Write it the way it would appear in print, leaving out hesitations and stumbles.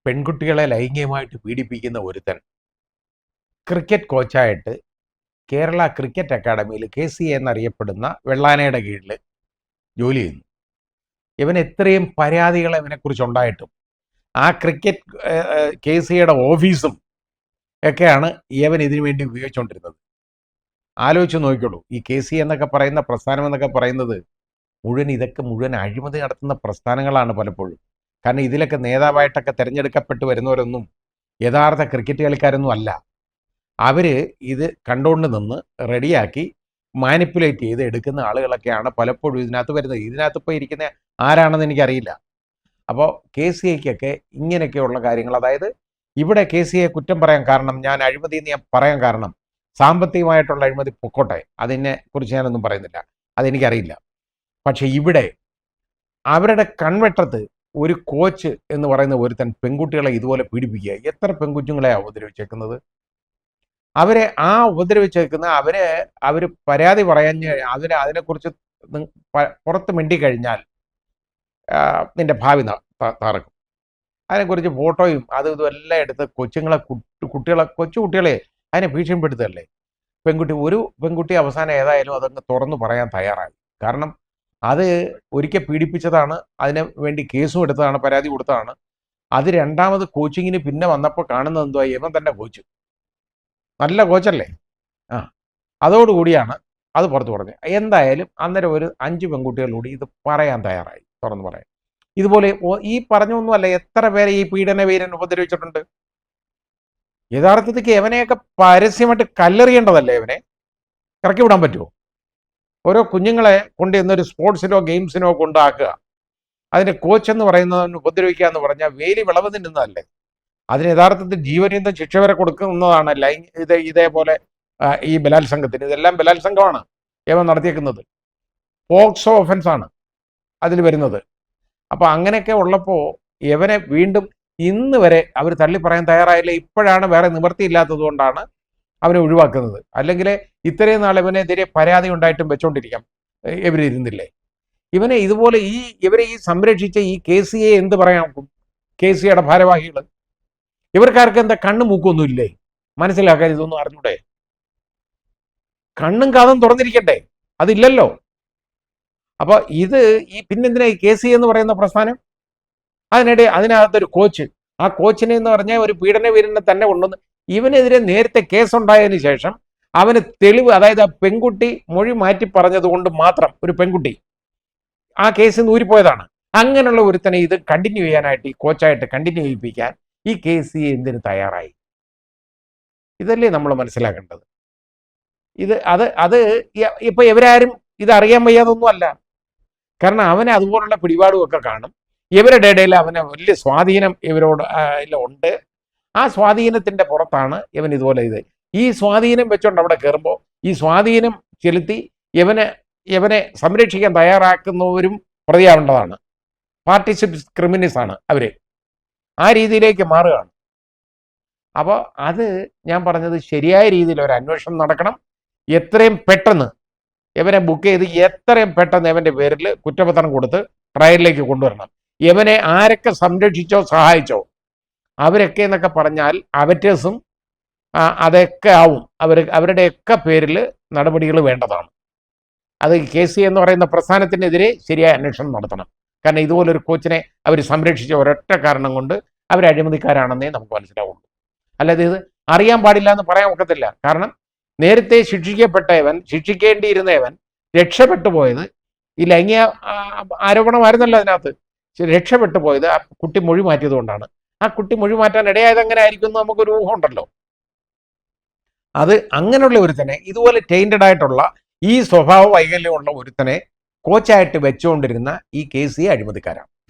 പെൺകുട്ടികളെ ലൈംഗികമായിട്ട് പീഡിപ്പിക്കുന്ന ഒരുത്തൻ cricket കോച്ചായിട്ട് Kerala cricket അക്കാഡമിയിൽ KCA എന്നറിയപ്പെടുന്ന വെള്ളാനയുടെ കീഴിൽ ജോലി ചെയ്യുന്നു. ഇവൻ എത്രയും പരാതികൾ ഇവനെക്കുറിച്ചുണ്ടായിട്ടും ആ ക്രിക്കറ്റ് KCAയുടെ ഓഫീസും ഒക്കെയാണ് ഇവൻ ഇതിനു വേണ്ടി ഉപയോഗിച്ചുകൊണ്ടിരുന്നത്. ആലോചിച്ച് നോക്കിക്കോളൂ. ഈ KCA എന്നൊക്കെ പറയുന്ന പ്രസ്ഥാനം എന്നൊക്കെ പറയുന്നത് മുഴുവൻ അഴിമതി നടത്തുന്ന പ്രസ്ഥാനങ്ങളാണ് പലപ്പോഴും. കാരണം ഇതിലൊക്കെ നേതാവായിട്ടൊക്കെ തിരഞ്ഞെടുക്കപ്പെട്ട് വരുന്നവരൊന്നും യഥാർത്ഥ ക്രിക്കറ്റ് കളിക്കാരൊന്നും അല്ല. അവർ ഇത് കണ്ടുകൊണ്ട് നിന്ന് റെഡിയാക്കി മാനിപ്പുലേറ്റ് ചെയ്ത് എടുക്കുന്ന ആളുകളൊക്കെയാണ് പലപ്പോഴും ഇതിനകത്ത് വരുന്നത്. ഇതിനകത്ത് ഇപ്പോൾ ഇരിക്കുന്ന ആരാണെന്ന് എനിക്കറിയില്ല. അപ്പോൾ KCAക്കൊക്കെ ഇങ്ങനെയൊക്കെയുള്ള കാര്യങ്ങൾ, അതായത് ഇവിടെ KCA കുറ്റം പറയാൻ കാരണം, ഞാൻ അഴിമതി എന്ന് ഞാൻ പറയാൻ കാരണം സാമ്പത്തികമായിട്ടുള്ള അഴിമതി പൊക്കോട്ടെ, അതിനെ കുറിച്ച് ഞാനൊന്നും പറയുന്നില്ല, അതെനിക്കറിയില്ല. പക്ഷെ ഇവിടെ അവരുടെ കൺവെട്ടത്ത് ഒരു കോച്ച് എന്ന് പറയുന്ന ഒരുത്തൻ പെൺകുട്ടികളെ ഇതുപോലെ പീഡിപ്പിക്കുക. എത്ര പെൺകുഞ്ഞുങ്ങളെ ഉപദ്രവിച്ചേക്കുന്നത്. അവരെ ഉപദ്രവിച്ചേക്കുന്ന അവർ പരാതി പറയാൻ അതിനെക്കുറിച്ച് പുറത്ത് മിണ്ടിക്കഴിഞ്ഞാൽ നിന്റെ ഭാവി തറക്കും. അതിനെക്കുറിച്ച് ഫോട്ടോയും അതും എല്ലാം എടുത്ത് കൊച്ചു കുട്ടികളെ അതിനെ ഭീഷണിപ്പെടുത്തല്ലേ. ഒരു പെൺകുട്ടി അവസാനം ഏതായാലും അതങ്ങ് തുറന്നു പറയാൻ തയ്യാറായി. കാരണം അത് ഒരിക്കൽ പീഡിപ്പിച്ചതാണ്, അതിന് വേണ്ടി കേസും എടുത്തതാണ്, പരാതി കൊടുത്തതാണ്. അത് രണ്ടാമത് കോച്ചിങ്ങിന് പിന്നെ വന്നപ്പോൾ കാണുന്നത് എന്തുവാ, ഇവൻ തന്നെ കോച്ച്, നല്ല കോച്ചല്ലേ. അതോടുകൂടിയാണ് അത് പുറത്തു പറഞ്ഞത്. എന്തായാലും അന്നേരം ഒരു 5 പെൺകുട്ടികളോട് ഇത് പറയാൻ തയ്യാറായി, തുറന്നു പറയാൻ. ഇതുപോലെ ഈ പറഞ്ഞൊന്നുമല്ല, എത്ര പേരെ ഈ പീഡന വീരൻ ഉപദ്രവിച്ചിട്ടുണ്ട്. യഥാർത്ഥത്തിൽ എവനെയൊക്കെ പരസ്യമായിട്ട് കല്ലെറിയേണ്ടതല്ലേ, ഇവനെ ഇറക്കി വിടാൻ പറ്റുമോ? ഓരോ കുഞ്ഞുങ്ങളെ കൊണ്ട് ഇന്നൊരു സ്പോർട്സിനോ ഗെയിംസിനോ കൊണ്ടാക്കുക, അതിൻ്റെ കോച്ച് എന്ന് പറയുന്നതിന് ഉപദ്രവിക്കുക എന്ന് പറഞ്ഞാൽ വേലി വിളവ് തിന്നുന്നതല്ലേ. അതിന് യഥാർത്ഥത്തിൽ ജീവപര്യന്തം ശിക്ഷ വരെ കൊടുക്കുന്നതാണ് ഇതേപോലെ ഈ ബലാത്സംഗത്തിന്. ഇതെല്ലാം ബലാത്സംഗമാണ് ഇവൻ നടത്തിയേക്കുന്നത്. പോക്സോ ഒഫൻസാണ് അതിൽ വരുന്നത്. അപ്പോൾ അങ്ങനെയൊക്കെ ഉള്ളപ്പോൾ ഇവനെ വീണ്ടും ഇന്ന് വരെ അവർ തള്ളി പറയാൻ തയ്യാറായില്ല. ഇപ്പോഴാണ് വേറെ നിവൃത്തിയില്ലാത്തത് കൊണ്ടാണ് അവനെ ഒഴിവാക്കുന്നത്. അല്ലെങ്കിൽ ഇത്രയും നാൾ ഇവനെതിരെ പരാതി ഉണ്ടായിട്ടും വെച്ചോണ്ടിരിക്കാം ഇവരിരുന്നില്ലേ. ഇവനെ ഇതുപോലെ ഇവരെ സംരക്ഷിച്ച ഈ KCA എന്ത് പറയാൻ നോക്കും? KCAയുടെ ഭാരവാഹികൾ ഇവർക്കാർക്ക് എന്താ കണ്ണും മൂക്കൊന്നും ഇല്ലേ? മനസ്സിലാക്കാൻ ഇതൊന്നും അറിഞ്ഞൂടെ? കണ്ണും കാതും തുറന്നിരിക്കട്ടെ, അതില്ലല്ലോ. അപ്പൊ പിന്നെന്തിനാ ഈ KCA എന്ന് പറയുന്ന പ്രസ്ഥാനം? അതിനകത്തൊരു കോച്ച്, ആ കോച്ചിനെ എന്ന് പറഞ്ഞാൽ ഒരു പീഡന വീരനെ തന്നെ കൊണ്ടുവന്ന് ഇവനെതിരെ നേരത്തെ കേസുണ്ടായതിനു ശേഷം അവന് തെളിവ്, അതായത് ആ പെൺകുട്ടി മൊഴി മാറ്റി പറഞ്ഞത് കൊണ്ട് മാത്രം ഒരു പെൺകുട്ടി ആ കേസിൽ നിന്ന് ഊരിപ്പോയതാണ്. അങ്ങനെയുള്ള ഒരുത്തനെ ഇത് കണ്ടിന്യൂ ചെയ്യാനായിട്ട്, ഈ കോച്ചായിട്ട് കണ്ടിന്യൂ ചെയ്യിപ്പിക്കാൻ ഈ KCA എന്തിന് തയ്യാറായി? ഇതല്ലേ നമ്മൾ മനസ്സിലാക്കേണ്ടത്. അത് ഇപ്പൊ ഇവരാരും ഇത് അറിയാൻ വയ്യാതൊന്നും അല്ല. കാരണം അവന് അതുപോലുള്ള പിടിപാടുമൊക്കെ കാണും. ഇവരുടെ ഇടയിൽ അവന് വലിയ സ്വാധീനം ഇവരോട് ഉണ്ട്. ആ സ്വാധീനത്തിന്റെ പുറത്താണ് ഇവൻ ഇതുപോലെ ഈ സ്വാധീനം വെച്ചോണ്ട് അവിടെ കയറുമ്പോൾ ഈ സ്വാധീനം ചെലുത്തി ഇവനെ സംരക്ഷിക്കാൻ തയ്യാറാക്കുന്നവരും പ്രതിയാവേണ്ടതാണ്. പാർട്ടിസിപ്പൻസ് ക്രിമിനൽസ് ആണ് അവര്. ആ രീതിയിലേക്ക് മാറുകയാണ്. അപ്പോൾ അത് ഞാൻ പറഞ്ഞത് ശരിയായ രീതിയിൽ ഒരു അന്വേഷണം നടക്കണം. എത്രയും പെട്ടെന്ന് ഇവനെ ബുക്ക് ചെയ്ത് എത്രയും പെട്ടെന്ന് ഇവന്റെ പേരിൽ കുറ്റപത്രം കൊടുത്ത് ട്രയലിലേക്ക് കൊണ്ടുവരണം. ഇവനെ ആരൊക്കെ സംരക്ഷിച്ചോ സഹായിച്ചോ അവരൊക്കെ എന്നൊക്കെ പറഞ്ഞാൽ അവറ്റേഴ്സും അതൊക്കെ ആവും. അവരുടെയൊക്കെ പേരിൽ നടപടികൾ വേണ്ടതാണ്. അത് KCA എന്ന് പറയുന്ന പ്രസ്ഥാനത്തിനെതിരെ ശരിയായ അന്വേഷണം നടത്തണം. കാരണം ഇതുപോലൊരു കോച്ചിനെ അവർ സംരക്ഷിച്ച ഒരൊറ്റ കാരണം കൊണ്ട് അവർ അഴിമതിക്കാരാണെന്നേ നമുക്ക് മനസ്സിലാവുള്ളൂ. അല്ലാതെ ഇത് അറിയാൻ പാടില്ല എന്ന് പറയാൻ ഒക്കത്തില്ല. കാരണം നേരത്തെ ശിക്ഷിക്കേണ്ടിയിരുന്നവൻ രക്ഷപ്പെട്ടു പോയത് ഈ ലൈംഗിക ആരോപണമായിരുന്നല്ലോ അതിനകത്ത്. രക്ഷപ്പെട്ടു പോയത് ആ കുട്ടി മൊഴി മാറ്റിയത് കൊണ്ടാണ്. ആ കുട്ടി മൊഴി മാറ്റാൻ ഇടയായത് എങ്ങനെ ആയിരിക്കും എന്ന് നമുക്കൊരു ഊഹം ഉണ്ടല്ലോ. അത് അങ്ങനെയുള്ള ഒരുത്തനെ, ഇതുപോലെ ടൈൻറ്റഡ് ആയിട്ടുള്ള ഈ സ്വഭാവ വൈകല്യമുള്ള ഒരുത്തനെ കോച്ചായിട്ട് വെച്ചുകൊണ്ടിരുന്ന ഈ KCA അഴിമതിക്കാരാണ്.